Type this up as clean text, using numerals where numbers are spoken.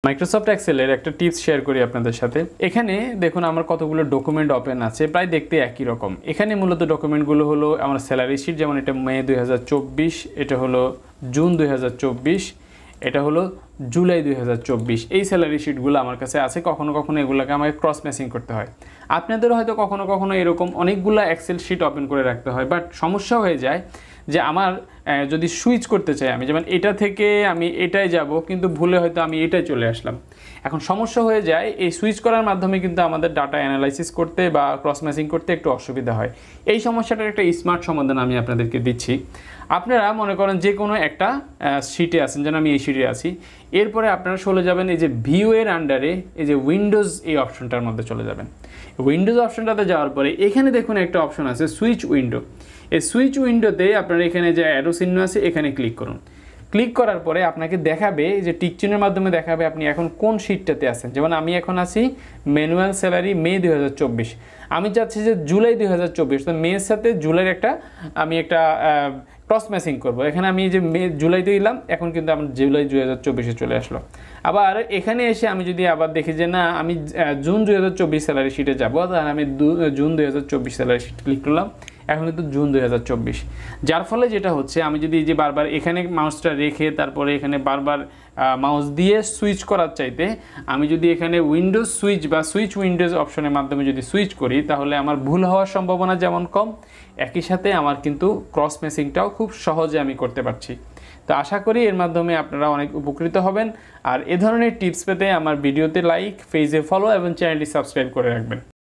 Microsoft এক্সেলের একটা tips share করি আপনাদের সাথে। এখানে দেখুন আমার কতগুলো ডকুমেন্ট ওপেন আছে, প্রায় দেখতে একই রকম। এখানে মূলত ডকুমেন্টগুলো হলো আমার স্যালারি শিট, যেমন এটা মে 2024, এটা হলো জুন 2024, এটা হলো জুলাই 2024। এই স্যালারি শিটগুলো আমার কাছে আছে। কখনো কখনো এগুলোকে আমাকে ক্রস ম্যাচিং করতে হয়। আপনাদেরও হয়তো কখনো কখনো এরকম অনেকগুলো এক্সেল শিট ওপেন করে রাখতে হয়, বাট সমস্যা হয়ে যায় যে আমার যদি সুইচ করতে চাই, আমি যেমন এটা থেকে আমি এটাই যাব, কিন্তু ভুলে হয়তো আমি এটাই চলে আসলাম। এখন সমস্যা হয়ে যায়, এই সুইচ করার মাধ্যমে কিন্তু আমাদের ডাটা অ্যানালাইসিস করতে বা ক্রস ম্যাচিং করতে একটু অসুবিধা হয়। এই সমস্যাটার একটা স্মার্ট সমাধান আমি আপনাদেরকে দিচ্ছি। আপনারা মনে করেন যে কোনো একটা শিটে আছেন, যেন আমি এই শিটে আছি, এরপরে আপনারা চলে যাবেন এই যে ভিউ এর আন্ডারে এই যে উইন্ডোজ, এই অপশনটার মধ্যে চলে যাবেন। উইন্ডোজ অপশনটাতে যাওয়ার পরে এখানে দেখুন একটা অপশন আছে সুইচ উইন্ডো। এই সুইচ উইন্ডোতে আপনারা এখানে যে অ্যারো চিহ্ন আছে এখানে ক্লিক করুন। ক্লিক করার পরে আপনাকে দেখাবে যে টিক চিহ্নের মাধ্যমে দেখাবে আপনি এখন কোন শিটটাতে আছেন। যেমন আমি এখন আছি ম্যানুয়াল স্যালারি মে 2024, আমি চাচ্ছি যে জুলাই 2024, তো মের সাথে জুলাইয়ের আমি একটা ক্রস ম্যাচিং করবো। এখানে আমি যে জুলাইতে দিলাম, এখন কিন্তু আমার জুলাই 2024 চলে আসলো। আবার এখানে এসে আমি যদি আবার দেখি যে না আমি জুন 2024 স্যালারি শিটে যাবো, তাহলে আমি জুন 2024 স্যালারি শিট ক্লিক করলাম। এখন কিন্তু জুন 2024, যার ফলে যেটা হচ্ছে আমি যদি যে বারবার এখানে মাউসটা রেখে তারপরে এখানে বারবার মাউস দিয়ে সুইচ করার চাইতে আমি যদি এখানে উইন্ডোজ সুইচ বা সুইচ উইন্ডোজ অপশনের মাধ্যমে যদি সুইচ করি, তাহলে আমার ভুল হওয়ার সম্ভাবনা যেমন কম, একই সাথে আমার কিন্তু ক্রস ম্যাচিংটাও খুব সহজে আমি করতে পারছি। তো আশা করি এর মাধ্যমে আপনারা অনেক উপকৃত হবেন। আর এ ধরনের টিপস পেতে আমার ভিডিওতে লাইক, পেজে ফলো এবং চ্যানেলটি সাবস্ক্রাইব করে রাখবেন।